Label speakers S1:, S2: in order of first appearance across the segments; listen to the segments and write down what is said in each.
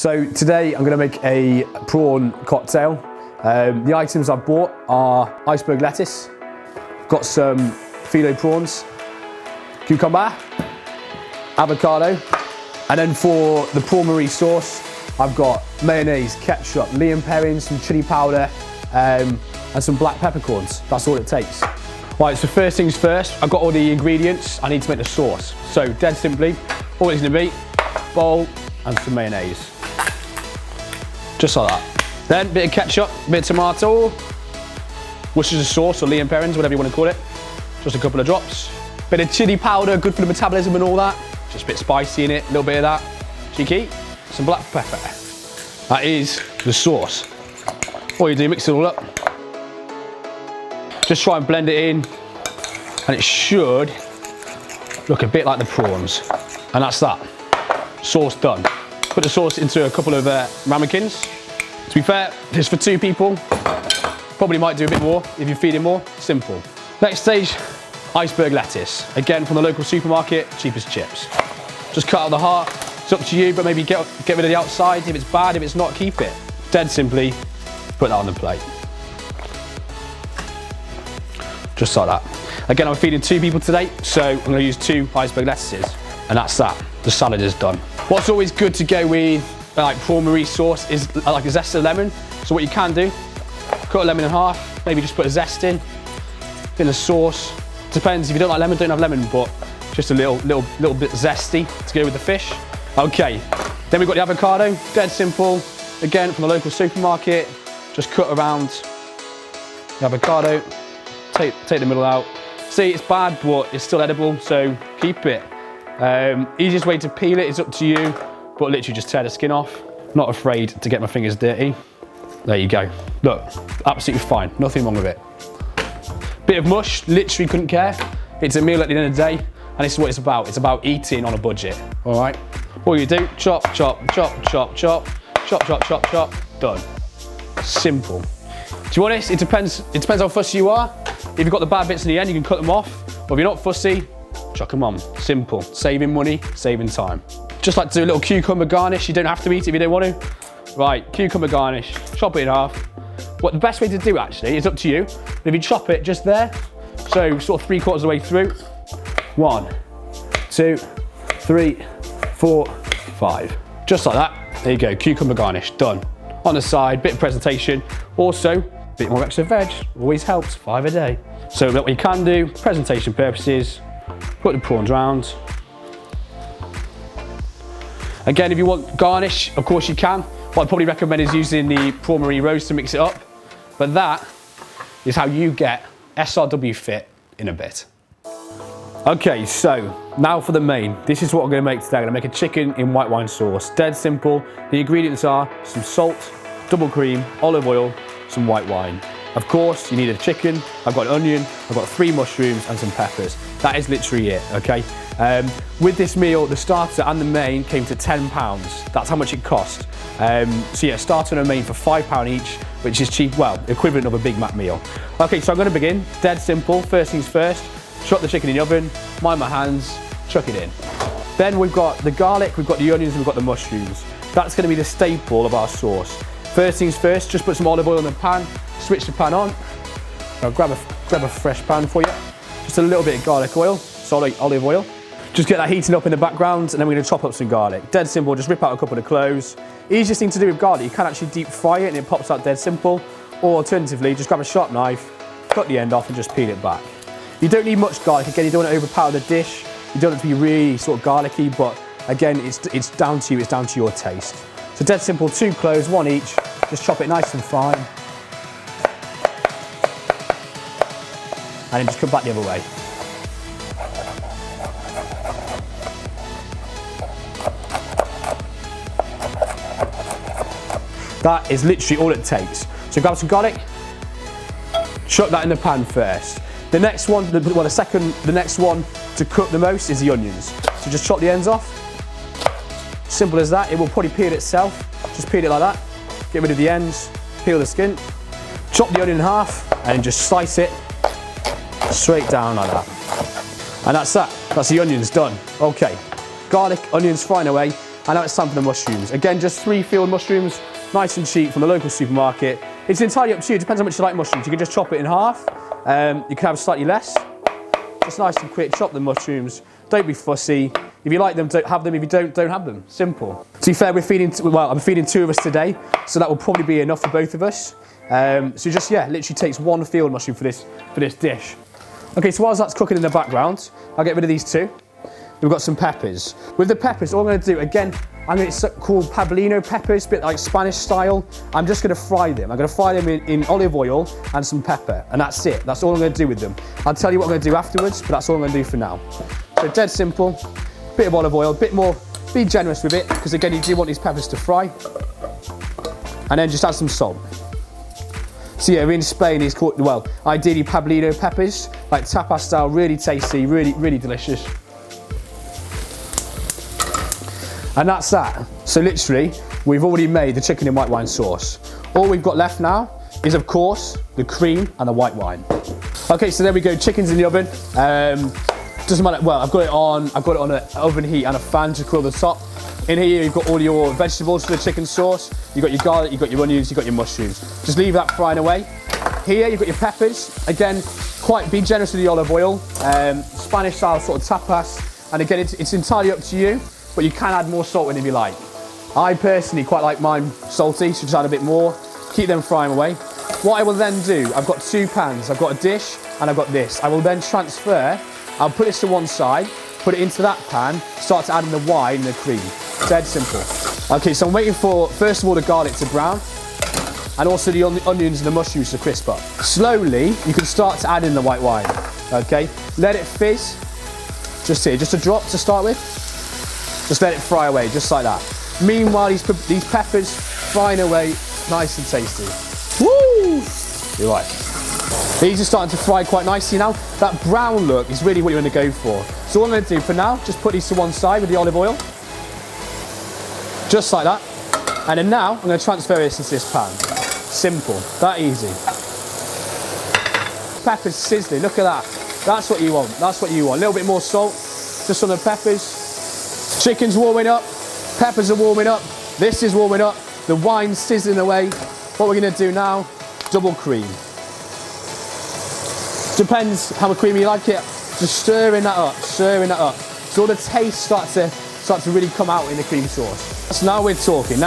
S1: So today I'm going to make a prawn cocktail. The items I've bought are iceberg lettuce, got some filet prawns, cucumber, avocado, and then for the prawn marie sauce I've got mayonnaise, ketchup, Liam Perrin, some chili powder, and some black peppercorns. That's all it takes. Right, so first things first, I've got all the ingredients I need to make the sauce. So dead simply, all it's going to be, bowl and some mayonnaise. Just like that. Then a bit of ketchup, a bit of tomato, Worcestershire sauce or Liam Perrins, whatever you want to call it. Just a couple of drops. Bit of chili powder, good for the metabolism and all that. Just a bit spicy in it, a little bit of that. Cheeky. Some black pepper. That is the sauce. All you do, mix it all up. Just try and blend it in, and it should look a bit like the prawns. And that's that. Sauce done. Put the sauce into a couple of ramekins. To be fair, just for 2 people. Probably might do a bit more if you're feeding more. Simple. Next stage, iceberg lettuce. Again, from the local supermarket, cheap as chips. Just cut out the heart. It's up to you, but maybe get rid of the outside. If it's bad, if it's not, keep it. Dead simply, put that on the plate. Just like that. Again, I'm feeding 2 people today, so I'm going to use 2 iceberg lettuces. And that's that. The salad is done. What's always good to go with like prawn marie sauce is like a zest of lemon. So what you can do, cut a lemon in half, maybe just put a zest in the sauce. Depends, if you don't like lemon, don't have lemon, but just a little bit zesty to go with the fish. Okay, then we've got the avocado, dead simple. Again, from the local supermarket, just cut around the avocado, take the middle out. See, it's bad, but it's still edible, so keep it. Easiest way to peel it is up to you, but literally just tear the skin off. Not afraid to get my fingers dirty. There you go. Look, absolutely fine, nothing wrong with it. Bit of mush, literally couldn't care. It's a meal at the end of the day, and this is what it's about. It's about eating on a budget, all right? All you do, chop, chop, chop, chop, chop, chop, chop, chop, chop, done. Simple. To be honest, it depends how fussy you are. If you've got the bad bits in the end, you can cut them off. But if you're not fussy, chuck them on. Simple. Saving money, saving time. Just like to do a little cucumber garnish. You don't have to eat it if you don't want to. Right, cucumber garnish, chop it in half. What the best way to do actually is up to you. If you chop it just there, so sort of 3/4 of the way through. 1, 2, 3, 4, 5. Just like that. There you go, cucumber garnish, done. On the side, bit of presentation. Also, a bit more extra veg, always helps, 5 a day. So what you can do, presentation purposes, put the prawns round. Again, if you want garnish, of course you can. What I'd probably recommend is using the prawn marie roast to mix it up. But that is how you get SRW FIT in a bit. Okay, so now for the main. This is what I'm gonna make today. I'm gonna make a chicken in white wine sauce. Dead simple. The ingredients are some salt, double cream, olive oil, some white wine. Of course, you need a chicken. I've got an onion, I've got 3 mushrooms and some peppers. That is literally it, okay? With this meal, the starter and the main came to £10. That's how much it cost. So yeah, starter and a main for £5 each, which is cheap, well, equivalent of a Big Mac meal. Okay, so I'm gonna begin. Dead simple, first things first. Chuck the chicken in the oven, mind my hands, chuck it in. Then we've got the garlic, we've got the onions, and we've got the mushrooms. That's gonna be the staple of our sauce. First things first, just put some olive oil in the pan, switch the pan on. I'll grab a fresh pan for you. Just a little bit of garlic oil, solid olive oil. Just get that heating up in the background, and then we're gonna chop up some garlic. Dead simple, just rip out a couple of cloves. Easiest thing to do with garlic, you can actually deep fry it and it pops out dead simple. Or alternatively, just grab a sharp knife, cut the end off and just peel it back. You don't need much garlic. Again, you don't want to overpower the dish. You don't want it to be really sort of garlicky, but again, it's down to you, it's down to your taste. So dead simple, 2 cloves, 1 each. Just chop it nice and fine. And then just come back the other way. That is literally all it takes. So grab some garlic, chuck that in the pan first. The next one, the next one to cook the most is the onions. So just chop the ends off. Simple as that. It will probably peel itself. Just peel it like that. Get rid of the ends, peel the skin. Chop the onion in half and just slice it straight down like that. And that's that. That's the onions done. Okay. Garlic, onions frying away. And now it's time for the mushrooms. Again, just 3 field mushrooms, nice and cheap from the local supermarket. It's entirely up to you, it depends how much you like mushrooms. You can just chop it in half, you can have slightly less. Just nice and quick, chop the mushrooms. Don't be fussy. If you like them, don't have them. If you don't have them. Simple. To be fair, I'm feeding 2 of us today, so that will probably be enough for both of us. So just, yeah, literally takes 1 field mushroom for this dish. Okay, so whilst that's cooking in the background, I'll get rid of these 2. We've got some peppers. With the peppers, all I'm going to do, again, it's called Pablino peppers, a bit like Spanish style. I'm just going to fry them. I'm going to fry them in olive oil and some pepper, and that's it. That's all I'm going to do with them. I'll tell you what I'm going to do afterwards, but that's all I'm going to do for now. So dead simple, bit of olive oil, bit more, be generous with it, because again, you do want these peppers to fry. And then just add some salt. So yeah, in Spain, it's called, well, ideally Pablino peppers, like tapas style, really tasty, really delicious. And that's that. So literally, we've already made the chicken in white wine sauce. All we've got left now is, of course, the cream and the white wine. Okay, so there we go, chicken's in the oven. Doesn't matter, well, I've got it on an oven heat and a fan to cool the top. In here, you've got all your vegetables for the chicken sauce. You've got your garlic, you've got your onions, you've got your mushrooms. Just leave that frying away. Here, you've got your peppers. Again, be generous with the olive oil. Spanish style sort of tapas. And again, it's entirely up to you, but you can add more salt in if you like. I personally quite like mine salty, so just add a bit more. Keep them frying away. What I will then do, I've got 2 pans. I've got a dish and I've got this. I will then transfer, I'll put this to one side, put it into that pan, start to add in the wine and the cream. Dead simple. Okay, so I'm waiting for, first of all, the garlic to brown, and also the onions and the mushrooms to crisp up. Slowly, you can start to add in the white wine, okay? Let it fizz, just here, just a drop to start with. Just let it fry away, just like that. Meanwhile, these peppers frying away, nice and tasty. Woo! You're right. These are starting to fry quite nicely now. That brown look is really what you want to go for. So what I'm going to do for now, just put these to one side with the olive oil. Just like that. And then now, I'm going to transfer this into this pan. Simple, that easy. Peppers sizzling, look at that. That's what you want, that's what you want. A little bit more salt, just on the peppers. Chicken's warming up, peppers are warming up, this is warming up, the wine's sizzling away. What we're going to do now, double cream. Depends how much creamy you like it. Just stirring that up, so all the taste starts to really come out in the cream sauce. So now we're talking,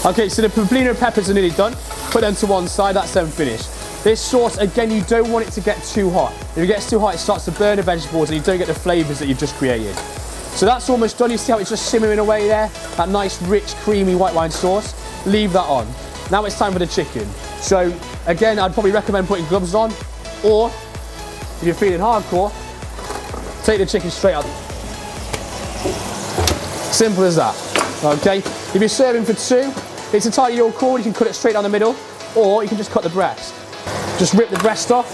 S1: Okay, so the Pablino peppers are nearly done. Put them to one side, that's them finished. This sauce, again, you don't want it to get too hot. If it gets too hot, it starts to burn the vegetables and you don't get the flavours that you've just created. So that's almost done. You see how it's just simmering away there? That nice, rich, creamy white wine sauce. Leave that on. Now it's time for the chicken. So again, I'd probably recommend putting gloves on, or if you're feeling hardcore, take the chicken straight out. Simple as that, okay? If you're serving for 2, it's entirely your call. You can cut it straight down the middle, or you can just cut the breast. Just rip the breast off.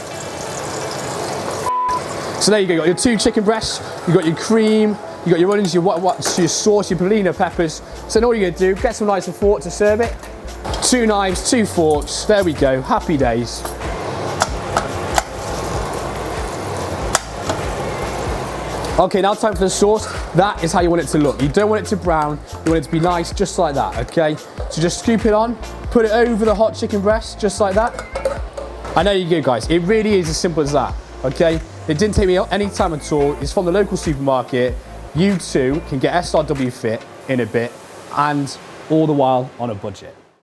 S1: So there you go, you got your 2 chicken breasts, you got your cream, you got your onions, your sauce, your Pablino peppers. So then all you're gonna do, get some knives and fork to serve it. 2 knives, 2 forks, there we go, happy days. Okay, now time for the sauce. That is how you want it to look. You don't want it to brown, you want it to be nice, just like that, okay? So just scoop it on, put it over the hot chicken breast, just like that. And there you go, guys. It really is as simple as that, okay? It didn't take me any time at all. It's from the local supermarket. You too can get SRW FIT in a bit, and all the while on a budget.